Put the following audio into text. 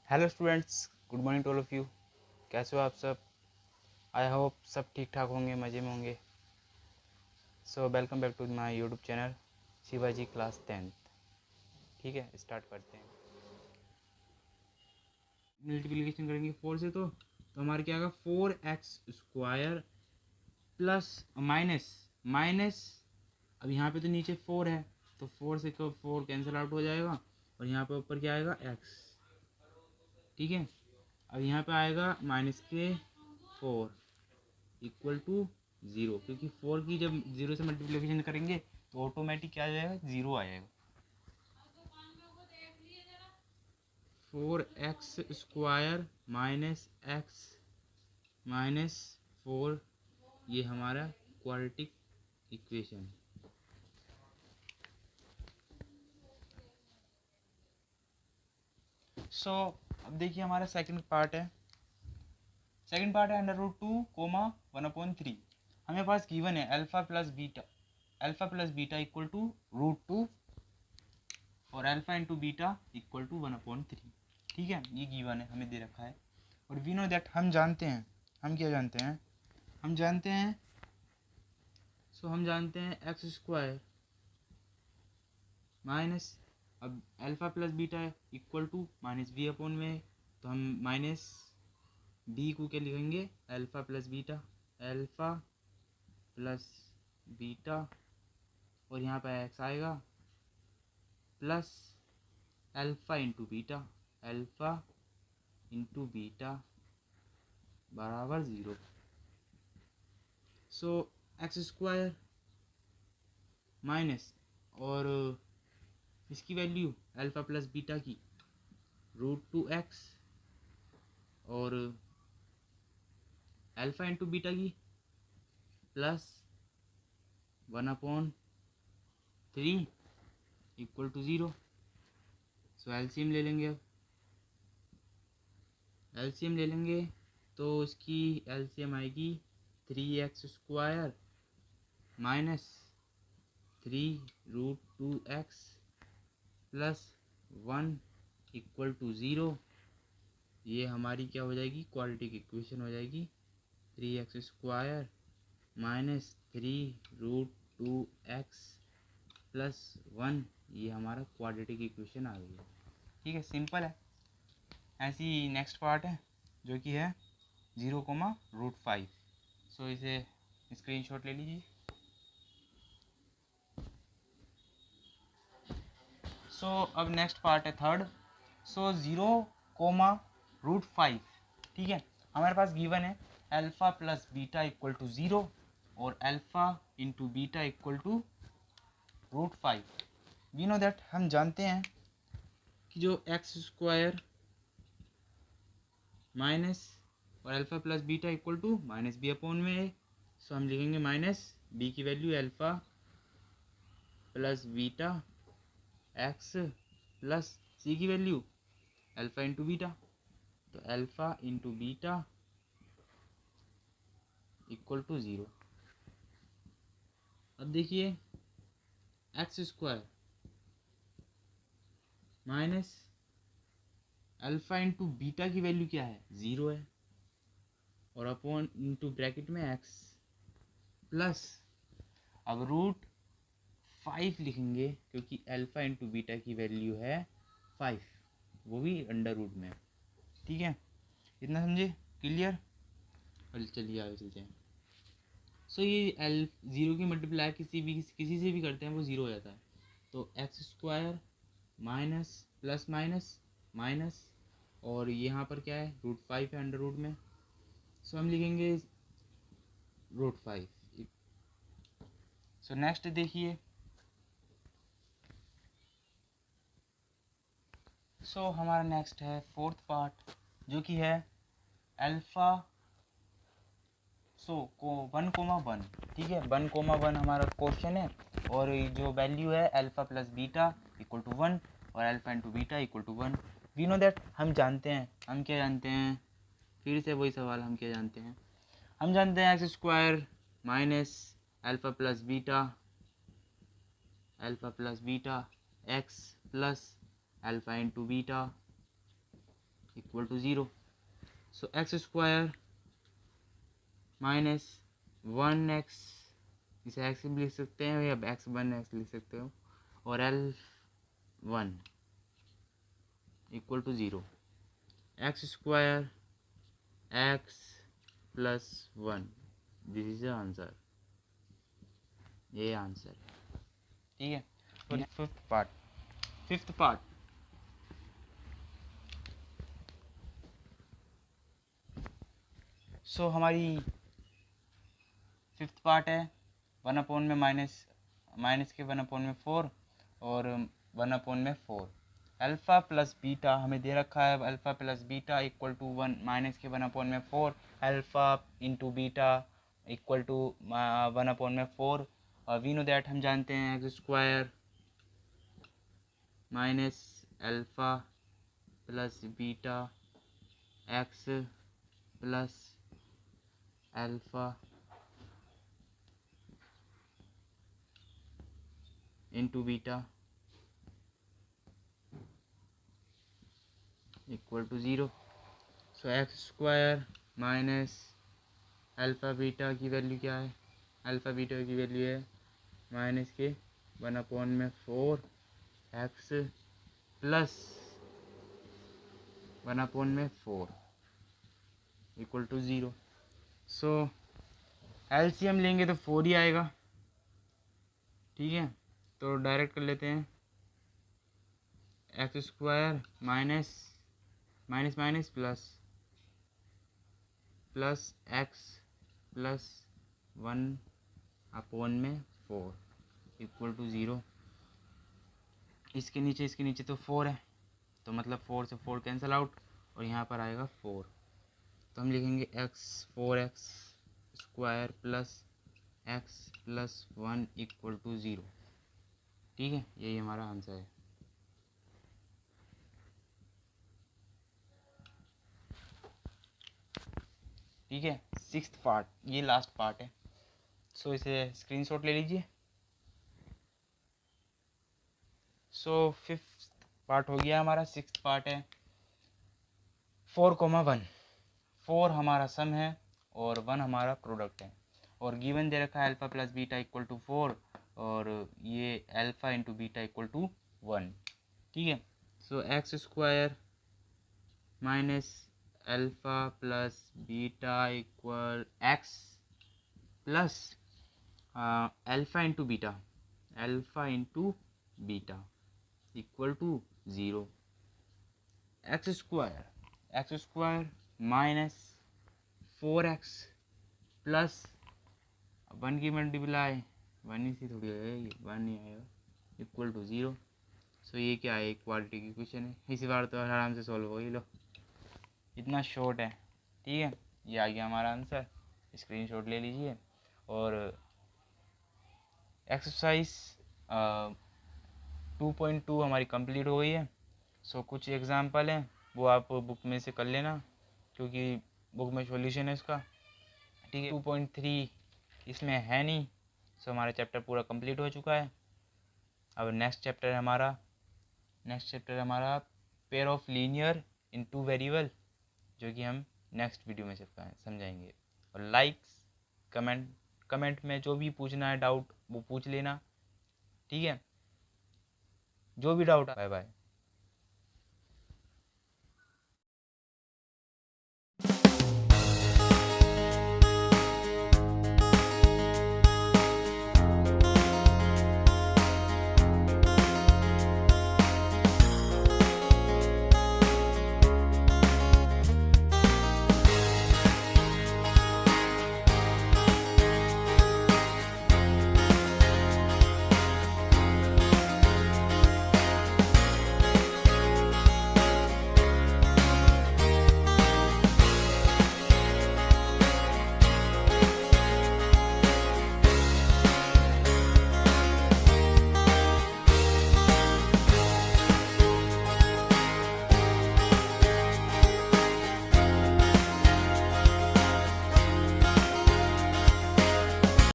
Hello students, good morning to all of you. कैसे हो आप सब? आई होप सब ठीक ठाक होंगे, मज़े में होंगे। So welcome back to my YouTube channel Shivaji class 10th। ठीक है, स्टार्ट करते हैं। मल्टीप्लिकेशन करेंगे 4 से तो हमारे क्या आएगा 4x² प्लस माइनस माइनस। अब यहाँ पे तो नीचे 4 है तो 4 से 4 कैंसिल आउट हो जाएगा और यहाँ पे ऊपर क्या आएगा x। ठीक है, अब यहाँ पे आएगा -4 इक्वल टू 0, क्योंकि 4 की जब 0 से मल्टीप्लिकेशन करेंगे तो ऑटोमेटिक क्या आ जाएगा, 0 आ जाएगा। 4x² माइनस x माइनस 4, ये हमारा क्वाड्रेटिक इक्वेशन है। सो अब देखिए हमारा सेकंड पार्ट है। √2, 1/3। हमें पास गिवन है alpha plus beta equal to √2 और alpha into beta equal to 1/3। ठीक है, ये गिवन है, हमें दे रखा है। और वी नो दैट, हम जानते हैं, हम क्या जानते हैं, हम जानते हैं x² माइनस, अब alpha plus beta equal to -b/, में तो हम माइनस b को क्या लिखेंगे, अल्फा प्लस बीटा और यहाँ पे x आएगा प्लस अल्फा इंटू बीटा बराबर 0। सो x² माइनस और इसकी वैल्यू अल्फा प्लस बीटा की √2x और अल्फा इंटू बीटा की plus 1/3 equal to 0। So LCM ले लेंगे। अब एलसीएम ले लेंगे तो इसकी एलसीएम आएगी 3x² minus 3√2x plus 1 equal to 0। ये हमारी क्या हो जाएगी, क्वाड्रेटिक इक्वेशन हो जाएगी। 3x² माइनस 3√2x प्लस 1, ये हमारा क्वाड्रेटिक इक्वेशन आ गई है। ठीक है, सिंपल है। ऐसी नेक्स्ट पार्ट है जो कि है 0,√5। सो इसे स्क्रीनशॉट ले लीजिए। सो अब नेक्स्ट पार्ट है थर्ड। सो 0,√5। ठीक है, हमारे पास गिवन है alpha plus beta equal to 0 और alpha into beta equal to √5। We know that, हम जानते हैं कि जो x² माइनस और alpha plus beta equal to -b/, में है। सो हम लिखेंगे माइनस b की value alpha plus beta x plus c की वैल्यू अल्फा इंटू बीटा, तो alpha into beta equal to 0। अब देखिए x² minus alpha into beta की वैल्यू क्या है, 0 है, और अपॉन इंटू ब्रैकेट में x प्लस, अब √5 लिखेंगे क्योंकि अल्फा इंटू बीटा की वैल्यू है 5, वो भी अंडर रूट में। ठीक है, इतना समझे, क्लियर। और चलिए आगे चलते हैं। सो ये 0 की मल्टीप्लाई किसी से भी करते हैं वो 0 हो जाता है। तो x² minus plus minus minus, और यहाँ पर क्या है, √5 है अंडर रूट में। सो हम लिखेंगे √5। सो नेक्स्ट देखिए। सो हमारा नेक्स्ट है फोर्थ पार्ट जो कि है अल्फा 1,1। ठीक है, 1,1 हमारा क्वेश्चन है और जो वैल्यू है alpha plus beta equal to 1 और alpha into beta equal to 1। We know that, हम जानते हैं, हम क्या जानते हैं, फिर से वही सवाल, हम क्या जानते हैं, हम जानते हैं x² minus alpha plus beta x plus alpha into beta equal to 0। So x square minus 1x, इसे एक्स भी लिख सकते हैं या x1 लिख सकते हो, और L1 equal to 0। X square x plus 1, this is the answer, ये आंसर है। ठीक है। और फिफ्थ पार्ट सो हमारी फिफ्थ पार्ट है 1/, में माइनस के 1/, में 4 और 1/, में 4। अल्फ़ा प्लस बीटा हमें दे रखा है, alpha plus beta equal to 1 minus के 1/, में 4, alpha into beta equal to 1/, में 4। और वी नो दैट, हम जानते हैं x square minus alpha plus beta x plus alpha into beta equal to 0। So x square minus alpha beta की value क्या है, अल्फ़ा बीटा की वैल्यू है माइनस के 1/, में 4 एक्स प्लस 1/, में 4 इक्वल टू 0। सो एलसीएम लेंगे तो 4 ही आएगा। ठीक है, तो डायरेक्ट कर लेते हैं, x square minus minus minus plus plus x plus 1/, में 4 इक्वल टू 0। इसके नीचे तो 4 है, तो मतलब 4 से 4 कैंसिल आउट, और यहाँ पर आएगा 4, तो हम लिखेंगे 4x square plus x plus 1 equal to 0। ठीक है, यही हमारा आंसर है। ठीक है, सिक्स्थ पार्ट, ये लास्ट पार्ट है, सो इसे स्क्रीनशॉट ले लीजिए। सो फिफ्थ पार्ट हो गया हमारा, सिक्स्थ पार्ट है 4,1। 4 हमारा सम है और 1 हमारा प्रोडक्ट है, और गिवन दे रखा है alpha plus beta equal to 4, और ये alpha into beta equal to 1। ठीक है, so x square minus alpha plus beta equal x plus alpha into beta equal to 0। X square minus 4x plus 1 की multiply 1 ही से थोड़ी आएगी, 1 ही आएगा equal to 0। सो ये क्या है, इक्वालिटी की क्वेश्चन है, इसी बार तो आराम से सॉल्व हो ही लो, इतना शॉर्ट है। ठीक है, ये आ गया हमारा आंसर, स्क्रीनशॉट ले लीजिए। और एक्सरसाइज 2.2 हमारी कंप्लीट हो गई है। सो कुछ एग्जांपल हैं, वो आप बुक में से कर लेना, क्योंकि बुक में सॉल्यूशन है इसका। ठीक है, 2.3 इसमें है नहीं, सो हमारा चैप्टर पूरा कंप्लीट हो चुका है। अब नेक्स्ट चैप्टर हमारा pair of linear in 2 variable, जो कि हम नेक्स्ट वीडियो में समझाएंगे। और लाइक्स कमेंट में जो भी पूछना है डाउट वो पूछ लेना। ठीक है, जो भी डाउट, बाय बाय।